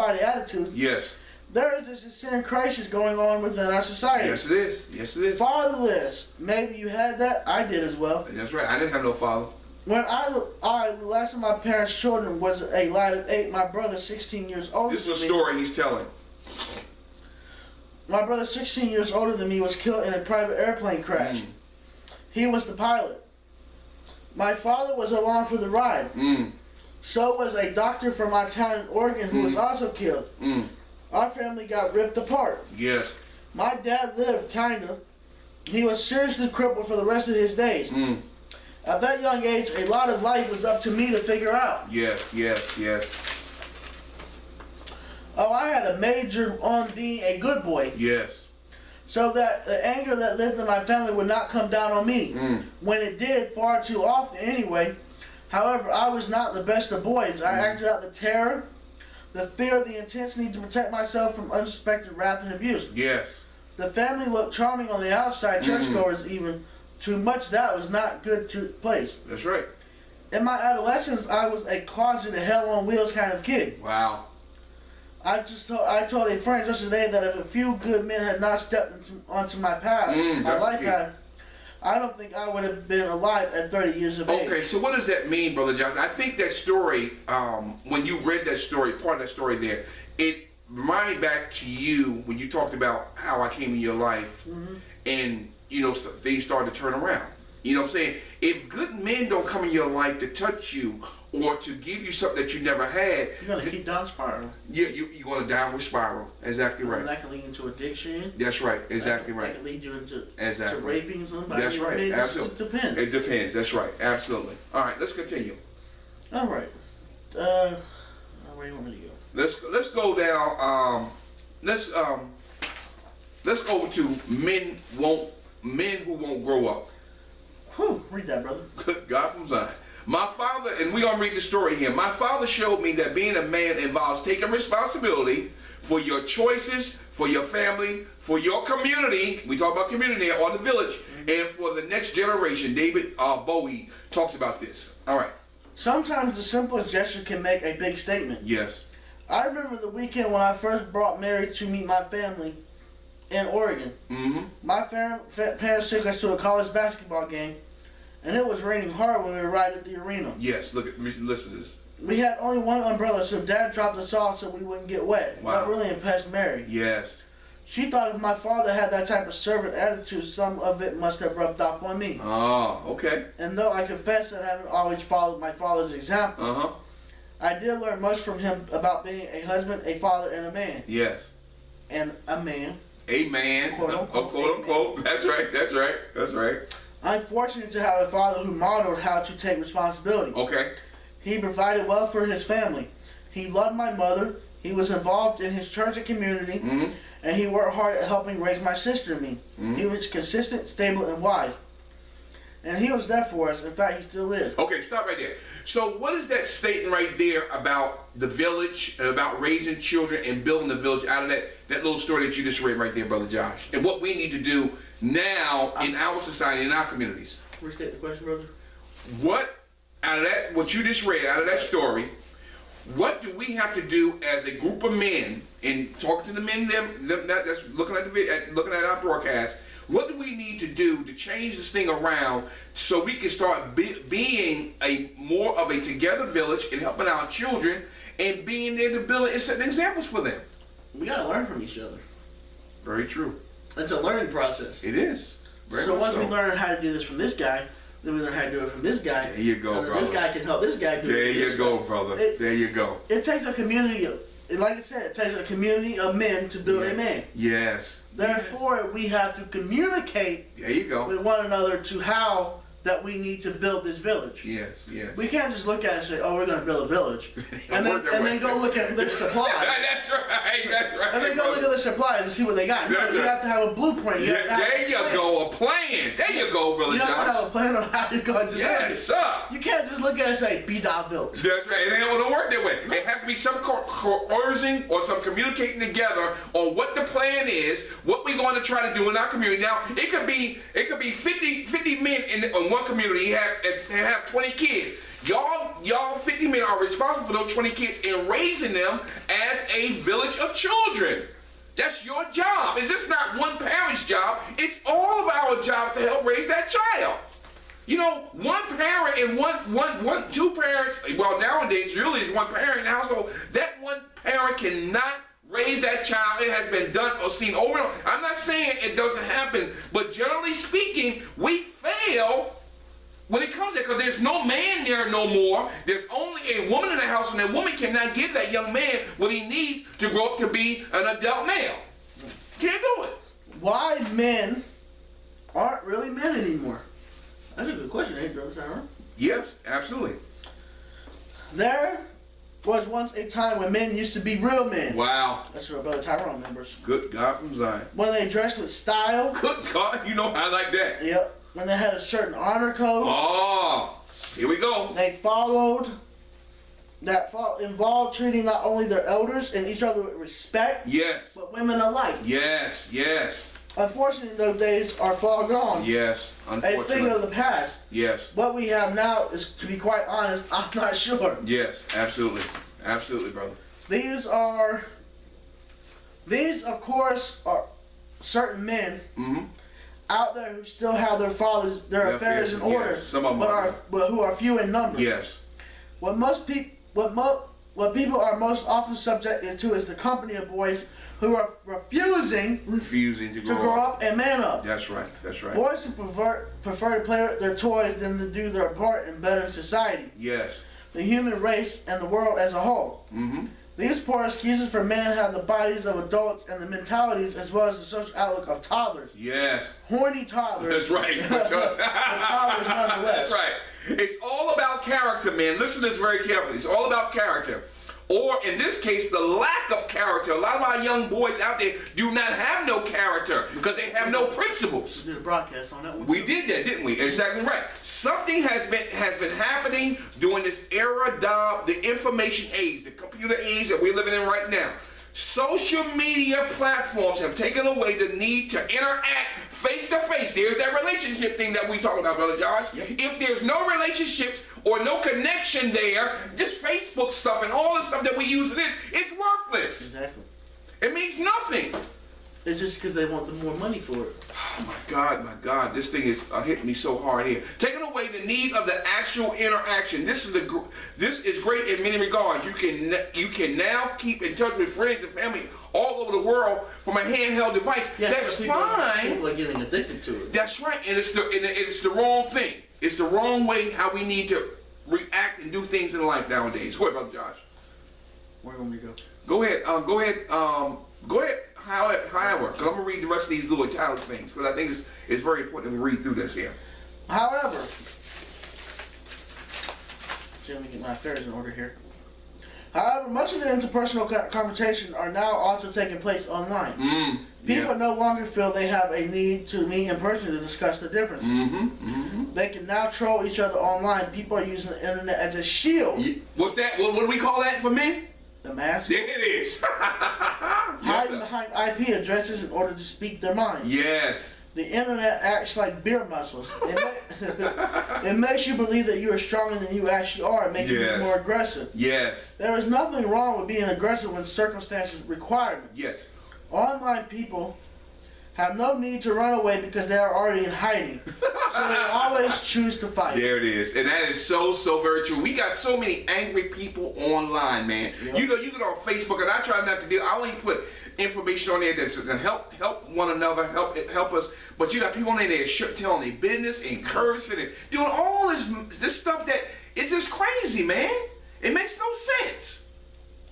body attitude. Yes. There is this sin crisis going on within our society. Yes, it is. Yes, it is. Fatherless. Maybe you had that. I did as well. That's right. I didn't have no father. When the last of my parents' children was a lad of 8, my brother 16 years older This than is a me. story he's telling. My brother 16 years older than me was killed in a private airplane crash. He was the pilot. My father was along for the ride. So was a doctor from our town in Oregon who was also killed. Our family got ripped apart. Yes. My dad lived, kinda. He was seriously crippled for the rest of his days. At that young age, a lot of life was up to me to figure out. Yes, yes, yes. Oh, I had a major on being a good boy. Yes. So that the anger that lived in my family would not come down on me. When it did, far too often anyway. However, I was not the best of boys. I acted out the terror, the fear, the intense need to protect myself from unsuspected wrath and abuse. Yes. The family looked charming on the outside, churchgoers even. Too much that was not good to place. That's right. In my adolescence, I was a closeted hell on wheels kind of kid. Wow. I told a friend just today that if a few good men had not stepped onto my path, my life path, I don't think I would have been alive at 30 years of age. Okay, so what does that mean, Brother John? I think that story, when you read that story, part of that story there, it reminded back to you when you talked about how I came in your life and, you know, things started to turn around. You know what I'm saying? If good men don't come in your life to touch you or to give you something that you never had, you're going to keep down spiraling. Yeah, you're going to downward spiral. Exactly right. And that can lead into addiction. That's right. Exactly right. That can lead you into to raping somebody. That's right. Absolutely. It depends. It depends. That's right. Absolutely. All right, let's continue. All right. Where do you want me to go? Let's go down. Let's go over to men who won't grow up. Whew, read that, brother. God from Zion. My father, and we're going to read the story here. My father showed me that being a man involves taking responsibility for your choices, for your family, for your community. We talk about community or the village, and for the next generation. David Bowie talks about this. All right. Sometimes the simplest gesture can make a big statement. Yes. I remember the weekend when I first brought Mary to meet my family in Oregon. My parents took us to a college basketball game, and it was raining hard when we arrived at the arena. Yes, listen to this. We had only one umbrella, so Dad dropped us off so we wouldn't get wet. Wow. That really impressed Mary. Yes. She thought if my father had that type of servant attitude, some of it must have rubbed off on me. Oh, okay. And though I confess that I haven't always followed my father's example, I did learn much from him about being a husband, a father, and a man. Yes. And a man. A man. Quote unquote. Quote unquote. That's right. That's right. That's right. I'm fortunate to have a father who modeled how to take responsibility. Okay. He provided well for his family. He loved my mother. He was involved in his church and community. And he worked hard at helping raise my sister and me. He was consistent, stable, and wise. And he was there for us. In fact, he still is. Okay, stop right there. So what is that statement right there about the village, and about raising children and building the village out of that little story that you just read right there, Brother Josh? And what we need to do now in our society, in our communities. Restate the question, brother. What, out of that, what you just read, out of that story, what do we have to do as a group of men, and talking to the men that's looking at the video, looking at our broadcast, what do we need to do to change this thing around so we can start being a more of a together village and helping our children and being there to build and setting examples for them? We got to learn from each other. Very true. It's a learning process. It is. So once we learn how to do this from this guy, then we learn how to do it from this guy. There you go, and then brother. This guy can help this guy do it. There you go, brother. There you go. It takes a community, like I said, it takes a community of men to build a man. Yes. Therefore, we have to communicate there you go. with one another to how that we need to build this village. Yes, yes. We can't just look at it and say, oh, we're going to build a village. and then go look at their supplies. That's right, that's right. And then go look at their supplies and see what they got. You have to have a blueprint. There you go, a plan. There you go, Brother Josh. You have to have a plan on how to go into Yes, sir. You can't just look at it and say, be thou built. That's right. It don't work that way. It has to be some coercing or some communicating together on what the plan is, what we're going to try to do in our community. Now, it could be 50 men in one community have 20 kids. Y'all 50 men are responsible for those 20 kids and raising them as a village of children. That's your job. It's just not one parent's job. It's all of our jobs to help raise that child. You know, one parent and two parents, well, nowadays, really is one parent in the household. That one parent cannot raise that child. It has been done or seen over and over. I'm not saying it doesn't happen, but generally speaking, we fail when it comes to that, because there's no man there no more. There's only a woman in the house, and that woman cannot give that young man what he needs to grow up to be an adult male. Can't do it. Why men aren't really men anymore? That's a good question, ain't it, Brother? Yes, absolutely. There was once a time when men used to be real men. Wow. That's what Brother Tyrone remembers. Good God from Zion. When they dressed with style. Good God, you know I like that. Yep. When they had a certain honor code. Oh, here we go. They involved treating not only their elders and each other with respect. Yes. But women alike. Yes, yes. Unfortunately, those days are far gone. Yes, unfortunately. A thing of the past. Yes. What we have now is, to be quite honest, I'm not sure. Yes, absolutely. Absolutely, brother. These, of course, are certain men out there who still have their fathers, their affairs in order, yes. Some of them but who are few in number. Yes. What people are most often subjected to is the company of boys who are refusing to grow up and man up. That's right. That's right. Boys who prefer to play with their toys than to do their part in bettering society, Yes. the human race, and the world as a whole. Mm-hmm. These poor excuses for men have the bodies of adults and the mentalities as well as the social outlook of toddlers. Yes. Horny toddlers. That's right. But toddlers nonetheless. That's right. It's all about character, man. Listen to this very carefully. It's all about character. Or, in this case, the lack of character. A lot of our young boys out there do not have no character because they have no principles. We did a broadcast on that one. We did that, didn't we? Exactly right. Something has been happening during this era, the information age, the computer age that we're living in right now. Social media platforms have taken away the need to interact face to face. There's that relationship thing that we talk about, Brother Josh. Yep. If there's no relationships or no connection there, this Facebook stuff and all the stuff that we use for this, it's worthless. Exactly. It means nothing. It's just because they want the more money for it. Oh my God, this thing is hitting me so hard here. Taking away the need of the actual interaction. This is great in many regards. You can now keep in touch with friends and family all over the world from a handheld device. Yes, that's fine. People are getting addicted to it. That's right, and it's the wrong thing. It's the wrong way how we need to react and do things in life nowadays. Go ahead, Brother Josh. Where do you want me to go? Go ahead. Go ahead. However, because I'm going to read the rest of these little italic things, because I think it's very important that we read through this here. However, let me get my affairs in order here. However, much of the interpersonal conversations are now also taking place online. People no longer feel they have a need to meet in person to discuss their differences. They can now troll each other online. People are using the internet as a shield. What's that? What do we call that for men? The mask. There it is. Hiding behind IP addresses in order to speak their minds. Yes. The internet acts like beer muscles. It makes you believe that you are stronger than you actually are. It makes you be more aggressive. Yes. There is nothing wrong with being aggressive when circumstances require it. Yes. Online people have no need to run away because they are already in hiding. So they always choose to fight. There it is. And that is so very true. We got so many angry people online, man. Yep. You get on Facebook, and I try not to do, I only put information on there that's going to help one another, help us. But you got people on there telling their business and cursing and doing all this stuff that it's just crazy, man. It makes no sense.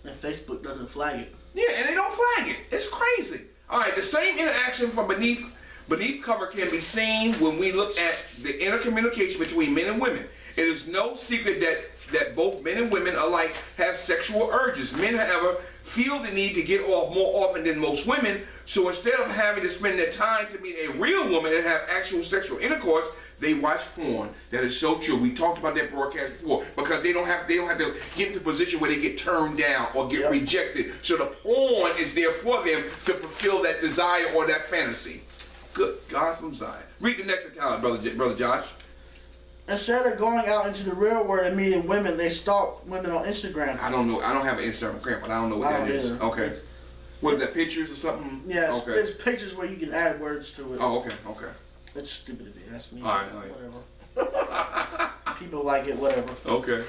And Facebook doesn't flag it. Yeah, and they don't flag it. It's crazy. All right, the same interaction from beneath cover can be seen when we look at the intercommunication between men and women. It is no secret that both men and women alike have sexual urges. Men, however, feel the need to get off more often than most women, so instead of having to spend their time to meet a real woman and have actual sexual intercourse, they watch porn. That is so true. We talked about that broadcast before, because they don't have to get into a position where they get turned down or get rejected. So the porn is there for them to fulfill that desire or that fantasy. Good God from Zion. Read the next account, brother Josh. instead of going out into the real world and meeting women, they stalk women on Instagram. I don't know. I don't have an Instagram account, but I don't know what that is. Either. Okay. What is that? Pictures or something? Yeah, Okay. it's pictures where you can add words to it. Oh, okay. Okay. It's stupid if you ask me. All right. Whatever. People like it, whatever. Okay.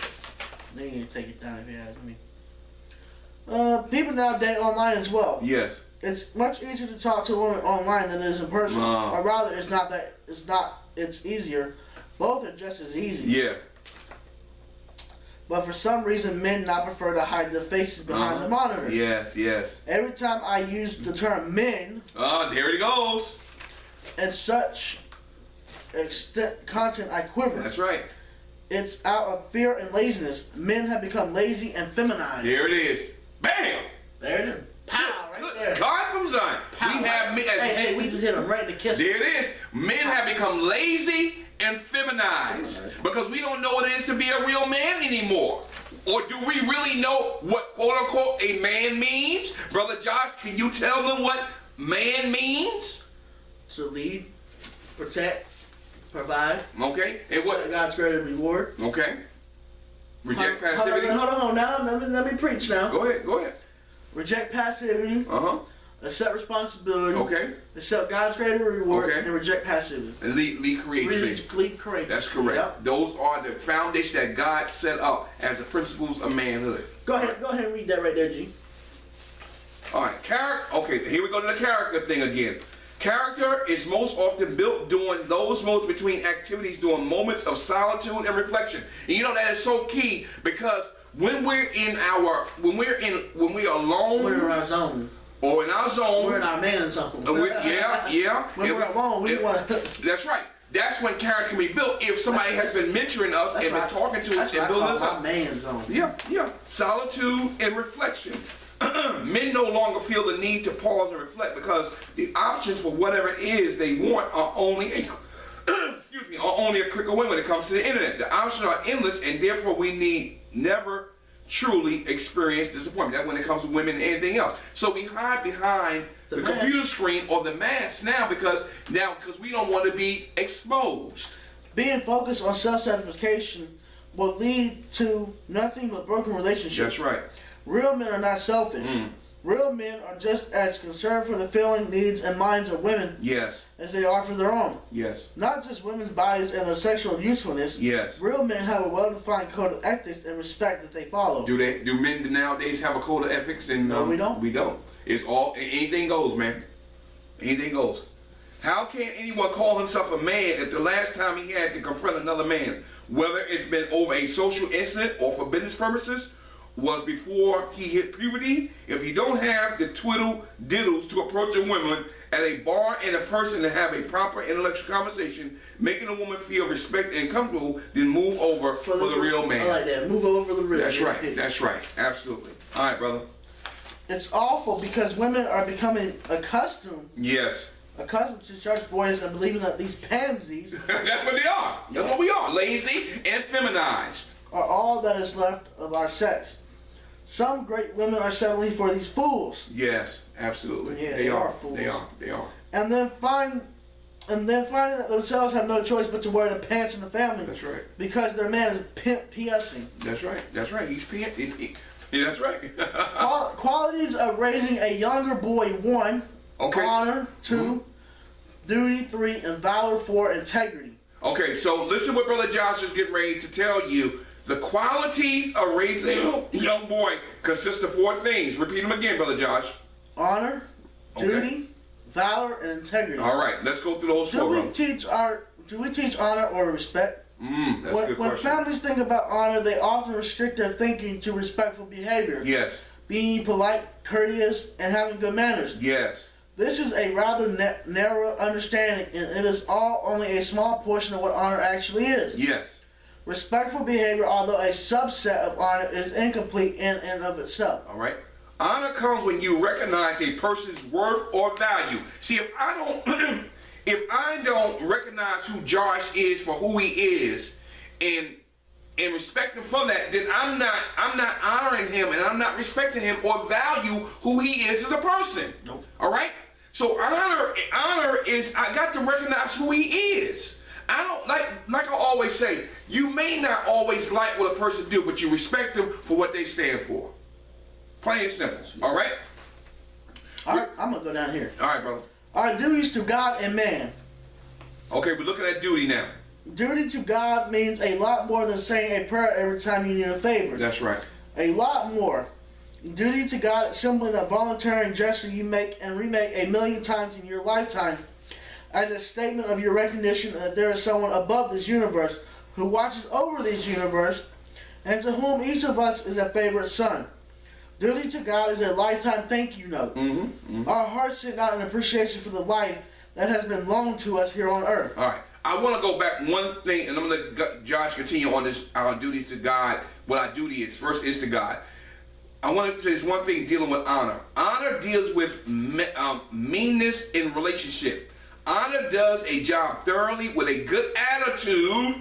They need to take it down if you ask me. People now date online as well. Yes. It's much easier to talk to a woman online than it is in person. Or rather, it's easier. Both are just as easy. Yeah. But for some reason, men now prefer to hide their faces behind the monitor. Yes, yes. Every time I use the term men, there it goes. and such content, I quiver. That's right. It's out of fear and laziness. Men have become lazy and feminized. There it is. Bam! There it is. Pow, right there. God from Zion. Pow, We have men. Hey, we just hit him right in the kiss. There it is. Men have become lazy and feminized because we don't know what it is to be a real man anymore. Or do we really know what quote unquote a man means? Brother Josh, can you tell them what man means? To lead, protect, provide. Okay. And what? God's greater reward. Okay. Reject passivity. Hold on. Now let me preach now. Go ahead. Reject passivity. Accept responsibility. Okay. Accept God's greater reward. Okay. And reject passivity. And lead courageously. Lead courageously. That's correct. Yep. Those are the foundation that God set up as the principles of manhood. Go ahead and read that right there, G. All right, character. Okay, here we go to the character thing again. Character is most often built during those moments between activities, during moments of solitude and reflection. And you know that is so key because when we're when we are alone, we're in our zone. Or in our zone, we're in our man zone. Yeah. When we're alone, we want. That's right. That's when character can be built if somebody has been mentoring us and been talking to us and building us up. Man zone. Yeah. Solitude and reflection. Men no longer feel the need to pause and reflect because the options for whatever it is they want are only a click away when it comes to the internet. The options are endless, and therefore we never truly experience disappointment. That's when it comes to women and anything else. So we hide behind the computer screen or the mask now because we don't want to be exposed. Being focused on self-satisfaction will lead to nothing but broken relationships. That's right. Real men are not selfish. Real men are just as concerned for the feelings, needs, and minds of women as they are for their own. Yes. Not just women's bodies and their sexual usefulness. Yes. Real men have a well-defined code of ethics and respect that they follow. Do men nowadays have a code of ethics? And no, we don't. We don't. It's all anything goes, man. Anything goes. How can anyone call himself a man if the last time he had to confront another man, whether it's been over a social incident or for business purposes, was before he hit puberty? If you don't have the twiddle diddles to approach a woman at a bar and a person to have a proper intellectual conversation, making a woman feel respected and comfortable, then move over for the real man. I like that. Move over for the real man. That's right. Absolutely. All right, brother. It's awful because women are becoming accustomed. Yes. Accustomed to church boys and believing that these pansies. That's what they are. That's what we are. Lazy and feminized. Are all that is left of our sex. Some great women are settling for these fools. Yes, absolutely. Yeah, they are fools. They are. And then finding that themselves have no choice but to wear the pants in the family. That's right. Because their man is pimp PSing. That's right. He's pimp. Yeah, that's right. Qualities of raising a younger boy: 1, honor; 2, duty; 3, and valor; 4, integrity. Okay, so listen what Brother Josh is getting ready to tell you. The qualities of raising a young boy consist of 4 things. Repeat them again, Brother Josh. Honor, duty, valor, and integrity. All right, let's go through those 4. Do we teach honor or respect? That's a good question. When families think about honor, they often restrict their thinking to respectful behavior. Yes. Being polite, courteous, and having good manners. Yes. This is a rather narrow understanding, and it is only a small portion of what honor actually is. Yes. Respectful behavior, although a subset of honor, is incomplete in and of itself. All right. Honor comes when you recognize a person's worth or value. See, if I don't recognize who Josh is for who he is, and respect him for that, then I'm not honoring him, and I'm not respecting him or value who he is as a person. Nope. All right. So honor is I got to recognize who he is. I don't like I always say, you may not always like what a person do, but you respect them for what they stand for. Plain and simple. All right? All right, I'm going to go down here. All right, brother. All right, duties to God and man. Okay, we're looking at duty now. Duty to God means a lot more than saying a prayer every time you need a favor. That's right. A lot more. Duty to God is simply that voluntary gesture you make and remake a million times in your lifetime as a statement of your recognition that there is someone above this universe who watches over this universe and to whom each of us is a favorite son. Duty to God is a lifetime thank you note. Our hearts send out an appreciation for the life that has been loaned to us here on earth. All right. I want to go back one thing, and I'm going to let Josh continue on this, our duty to God, what our duty is. First is to God. I want to say this one thing dealing with honor. Honor deals with meanness in relationship. Honor does a job thoroughly with a good attitude.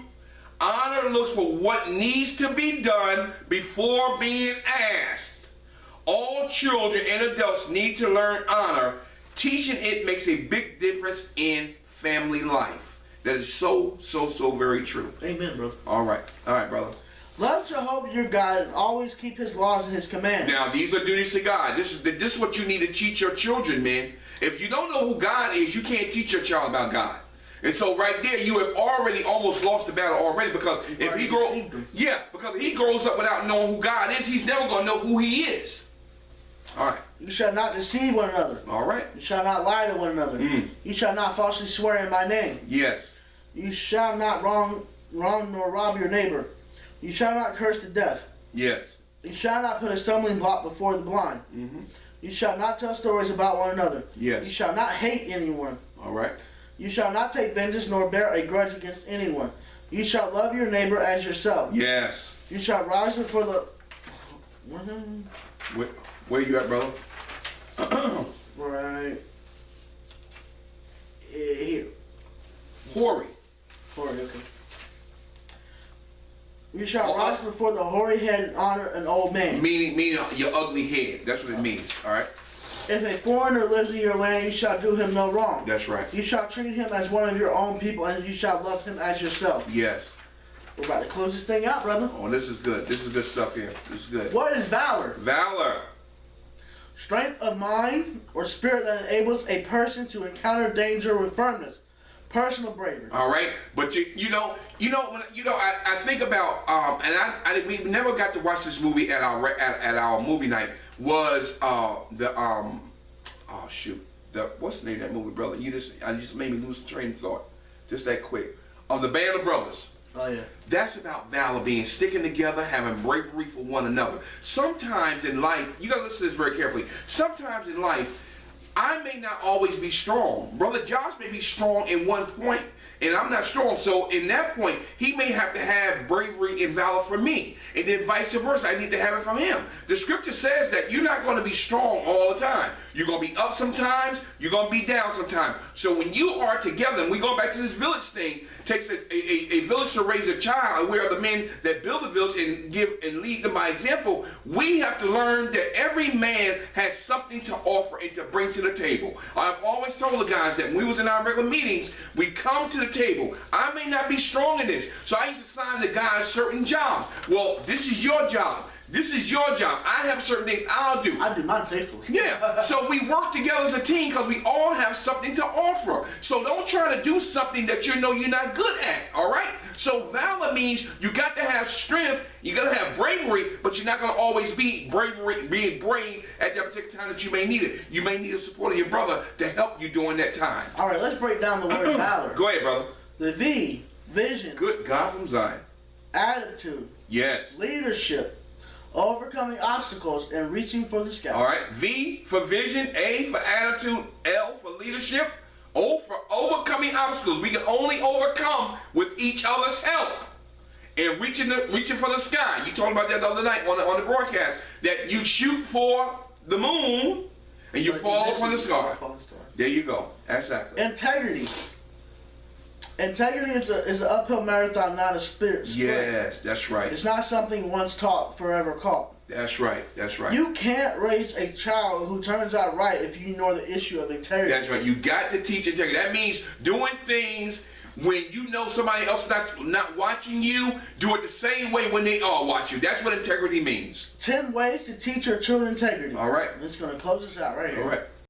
Honor looks for what needs to be done before being asked. All children and adults need to learn honor. Teaching it makes a big difference in family life. That is so very true. Amen, brother. All right, brother. Love Jehovah your God and always keep his laws and his commands. Now, these are duties to God. This is what you need to teach your children, man. If you don't know who God is, you can't teach your child about God. And so right there, you have already almost lost the battle already, because if he grows up without knowing who God is, he's never going to know who he is. All right. You shall not deceive one another. All right. You shall not lie to one another. You shall not falsely swear in my name. Yes. You shall not wrong nor rob your neighbor. You shall not curse to death. Yes. You shall not put a stumbling block before the blind. You shall not tell stories about one another. Yes. You shall not hate anyone. All right. You shall not take vengeance nor bear a grudge against anyone. You shall love your neighbor as yourself. Yes. You shall rise before the... Where you at, brother? Right. Here. Hoary. Hoary, okay. You shall rise before the hoary head and honor an old man. Meaning your ugly head. That's what it means. All right. If a foreigner lives in your land, you shall do him no wrong. That's right. You shall treat him as one of your own people, and you shall love him as yourself. Yes. We're about to close this thing out, brother. Oh, this is good. This is good stuff here. This is good. What is valor? Valor. Strength of mind or spirit that enables a person to encounter danger with firmness. Personal bravery. All right, but I think about we never got to watch this movie at our movie night. Was what's the name of that movie, brother? I just made me lose the train of thought just that quick. The Band of Brothers. Oh yeah. That's about valor, being sticking together, having bravery for one another. Sometimes in life, you gotta listen to this very carefully. Sometimes in life, I may not always be strong. Brother Josh may be strong in one point, and I'm not strong. So in that point, he may have to have bravery and valor for me. And then vice versa, I need to have it from him. The scripture says that you're not going to be strong all the time. You're going to be up sometimes, you're going to be down sometimes. So when you are together, and we go back to this village thing, it takes a village to raise a child, and we are the men that build the village and give and lead them by example. We have to learn that every man has something to offer and to bring to the table. I've always told the guys that when we was in our regular meetings, we come to the table. I may not be strong in this, so I used to assign the guys certain jobs. Well, this is your job. This is your job. I have certain things I'll do. I do mine faithfully. Yeah. So we work together as a team because we all have something to offer. So don't try to do something that you know you're not good at. All right. So valor means you got to have strength. You got to have bravery, but you're not going to always be being brave at that particular time that you may need it. You may need the support of your brother to help you during that time. All right. Let's break down the word valor. Go ahead, brother. The V, vision. Good God from Zion. Attitude. Yes. Leadership. Overcoming obstacles and reaching for the sky. All right. V for vision. A for attitude. L for leadership. O for overcoming obstacles. We can only overcome with each other's help. And reaching for the sky. You talked about that the other night on the broadcast. That you shoot for the moon and you fall from the sky. There you go. Exactly. Integrity. Integrity is an uphill marathon, not a sprint. Yes, that's right. It's not something once taught, forever caught. That's right. That's right. You can't raise a child who turns out right if you ignore the issue of integrity. That's right. You got to teach integrity. That means doing things When you know somebody else not watching you, do it the same way when they are watching you. That's what integrity means. 10 ways to teach your children integrity. All right. It's going to close us out right here. All right.